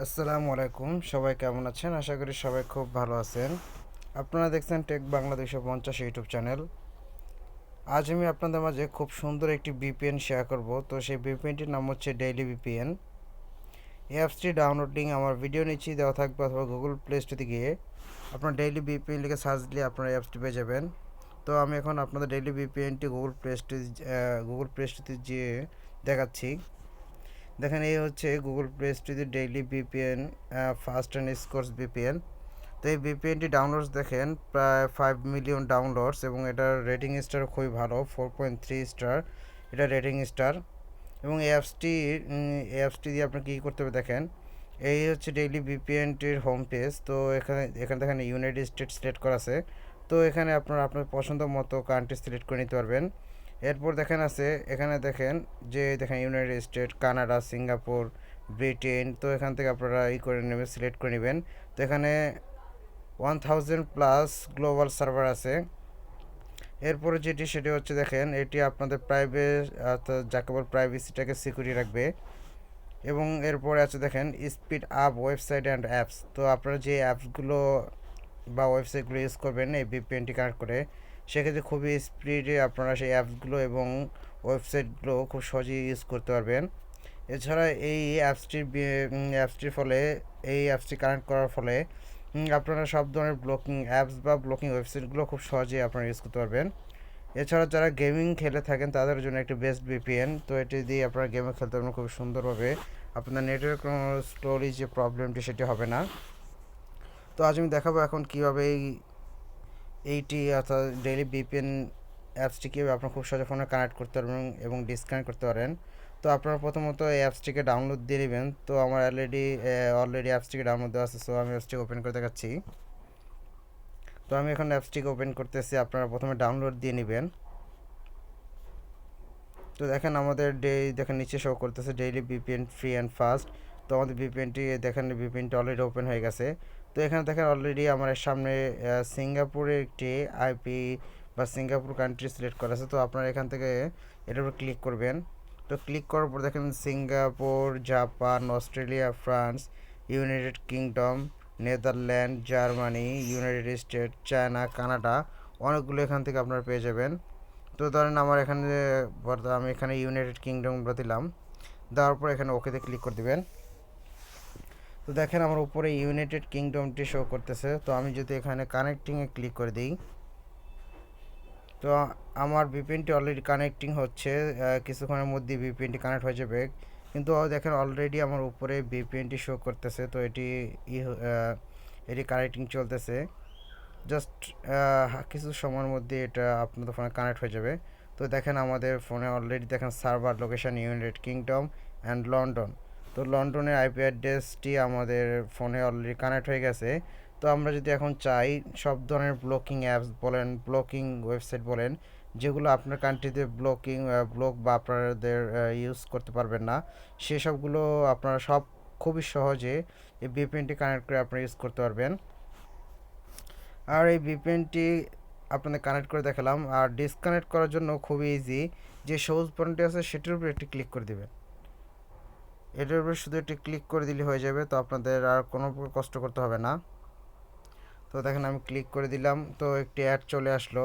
আসসালামু আলাইকুম, সবাই কেমন আছেন? আশা করি সবাই খুব ভালো আছেন। আপনারা দেখছেন টেক বাংলা 250 ইউটিউব চ্যানেল। আজ আমি আপনাদের মাঝে খুব সুন্দর একটি ভিপিএন শেয়ার করব। তো সেই ভিপিএনটির নাম হচ্ছে ডেইলি ভিপিএন। এই অ্যাপসটি ডাউনলোড লিঙ্ক আমার ভিডিও নিচেই দেওয়া থাকবে, অথবা গুগল প্লে স্টোরে গিয়ে আপনার ডেইলি ভিপিএন লিখে সার্চ দিলে আপনারা এই অ্যাপসটি পেয়ে যাবেন। তো আমি এখন আপনাদের ডেইলি ভিপিএনটি গুগল প্লে স্টোরে যেয়ে দেখাচ্ছি। দেখেন, এই হচ্ছে গুগল প্লে স্টোরে daily VPN fast and scores VPN. তো এই ভিপিএনটি ডাউনলোডস দেখেন প্রায় 5 মিলিয়ন ডাউনলোডস, এবং এটার রেটিং স্টার খুবই ভালো, 4.3 স্টার এটা রেটিং স্টার। এবং এই অ্যাপসটি দিয়ে আপনি কী করতে হবে দেখেন, এই হচ্ছে ডেইলি ভিপিএনটির হোম পেজ। তো এখানে এখানে দেখেন ইউনাইটেড স্টেটস সিলেক্ট করা আছে। তো এখানে আপনারা আপনার পছন্দ মতো কান্ট্রি সিলেক্ট করে নিতে পারবেন। এরপর দেখেন আছে, এখানে দেখেন যে দেখেন United state, Canada, Singapore, Britain. তো এখান থেকে আপনারা করে নেবেন, সিলেক্ট করে নেবেন। তো এখানে 1000+ গ্লোবাল সার্ভার আছে। এরপরে সেটি হচ্ছে দেখেন, এটি আপনাদের যাকে বল প্রাইভেসিটাকে সিকিউরিটি রাখবে। এবং এরপরে আছে দেখেন speed up website and apps. তো আপনারা যে অ্যাপসগুলো বা ওয়েবসাইটগুলো ইউজ করবেন এই ভিপিএনটি কানেক্ট করে, সেক্ষেত্রে খুবই স্পিডে আপনারা সেই অ্যাপসগুলো এবং ওয়েবসাইটগুলো খুব সহজেই ইউজ করতে পারবেন। এছাড়া এই অ্যাপসটি কানেক্ট করার ফলে আপনারা সব ধরনের ব্লকিং অ্যাপস বা ব্লকিং ওয়েবসাইটগুলো খুব সহজেই আপনারা ইউজ করতে পারবেন। এছাড়া যারা গেমিং খেলে থাকেন তাদের জন্য একটি বেস্ট ভিপিএন। তো এটি দিয়ে আপনারা গেমে খেলতে পারবেন খুব সুন্দরভাবে। আপনার নেটওয়ার্ক স্টোরেজ যে প্রবলেমটি সেটি হবে না। তো আজ আমি দেখাবো এখন কীভাবে এইটি অর্থাৎ ডেইলি ভিপিএন অ্যাপসটি কীভাবে আপনার খুব সহজে ফোনে কানেক্ট করতে পারবেন এবং ডিসকানেক্ট করতে পারেন। তো আপনারা প্রথমত এই অ্যাপসটিকে ডাউনলোড দিয়ে নেবেন। তো আমার অলরেডি অ্যাপসটিকে ডাউনলোড দেওয়া আছে। সো আমি অ্যাপসটিকে ওপেন করে দেখাচ্ছি। তো আমি এখন অ্যাপসটিকে ওপেন করতেছি, আপনারা প্রথমে ডাউনলোড দিয়ে নেবেন। তো দেখেন আমাদের দেখেন নিচে শো করতেছে daily VPN free and fast. তো আমাদের ভিপিএনটি অলরেডি ওপেন হয়ে গেছে। তো এখানে দেখেন অলরেডি আমার সামনে সিঙ্গাপুরের একটি আইপি বা সিঙ্গাপুর কান্ট্রি সিলেক্ট করা আছে। তো আপনারা এখান থেকে এটার উপর ক্লিক করবেন। তো ক্লিক করার পর দেখেন Singapore, Japan, Australia, France, United kingdom, Netherland, Germany, United state, China, Canada, অনেকগুলো এখান থেকে আপনারা পেয়ে যাবেন। তো ধরেন আমি এখানে ইউনাইটেড কিংডমটা দিলাম। দেওয়ার পর এখানে ওকেতে ক্লিক করে দিবেন। তো দেখেন আমার উপরে ইউনাইটেড কিংডমটি শো করতেছে। তো আমি যদি এখানে কানেক্টিংয়ে ক্লিক করে দিই, তো আমার ভিপিএনটি অলরেডি কানেক্টিং হচ্ছে। কিছুক্ষণের মধ্যে ভিপিএনটি কানেক্ট হয়ে যাবে। কিন্তু দেখেন অলরেডি আমার উপরে ভিপিএনটি শো করতেছে। তো এটি কানেক্টিং চলতেছে। জাস্ট কিছু সময়ের মধ্যে এটা আপনাদের ফোনে কানেক্ট হয়ে যাবে। তো দেখেন আমাদের ফোনে অলরেডি দেখেন server location United kingdom and London. তো লন্ডনের আইপি অ্যাড্রেসটি আমাদের ফোনে অলরেডি কানেক্ট হয়ে গেছে। তো আমরা যদি এখন চাই সব ধরনের ব্লকিং অ্যাপস বলেন, ব্লকিং ওয়েবসাইট বলেন, যেগুলো আপনার কান্ট্রিতে ব্লক বা আপনাদের ইউজ করতে পারবেন না, সেসবগুলো আপনারা সব খুবই সহজে এই ভিপিএনটি কানেক্ট করে আপনারা ইউজ করতে পারবেন। আর এই ভিপিএনটি আপনাদের কানেক্ট করে দেখালাম। আর ডিসকানেক্ট করার জন্য খুবই ইজি, যে সবুজ বাটনটি আছে সেটির উপর একটি ক্লিক করে দেবেন। এটার উপরে শুধু একটি ক্লিক করে দিলে হয়ে যাবে। তো আপনাদের আর কোনো প্রকার কষ্ট করতে হবে না। তো দেখেন আমি ক্লিক করে দিলাম, তো একটি অ্যাড চলে আসলো।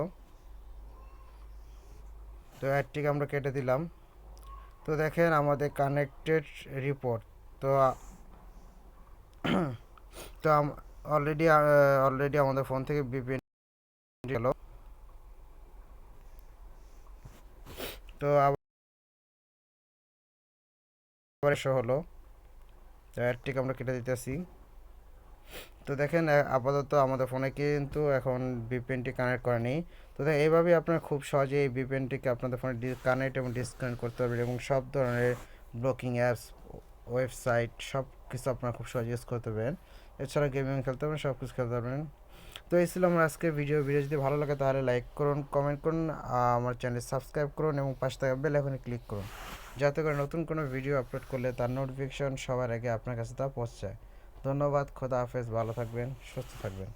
তো অ্যাডটিকে আমরা কেটে দিলাম। তো দেখেন আমাদের কানেক্টেড রিপোর্ট। তো তো অলরেডি আমাদের ফোন থেকে ভিপিএন গেল। তো আবার এসে হলো। তো অ্যাডটিকে আমরা কেটে দিতেছি। তো দেখেন আপাতত আমাদের ফোনে কিন্তু এখন ভিপিএনটি কানেক্ট করা নেই। তো এইভাবেই আপনারা খুব সহজে এই ভিপিএনটিকে আপনাদের ফোনে কানেক্ট এবং ডিসকানেক্ট করতে পারবেন, এবং সব ধরনের ব্লকিং অ্যাপস, ওয়েবসাইট সব কিছু আপনারা খুব সহজে ইউজ করতে পারবেন। এছাড়া গেমিং খেলতে পারবেন, সব কিছু খেলতে পারবেন। তো এই ছিল আমার আজকের ভিডিও যদি ভালো লাগে তাহলে লাইক করুন, কমেন্ট করুন, আমার চ্যানেল সাবস্ক্রাইব করুন এবং পাশে থাকা বেল আইকনে ক্লিক করুন, যাতে করে নতুন কোনো ভিডিও আপলোড করলে তার নোটিফিকেশন সবার আগে আপনার কাছে তা পৌঁছায়। ধন্যবাদ, খোদা হাফেজ, ভালো থাকবেন, সুস্থ থাকবেন।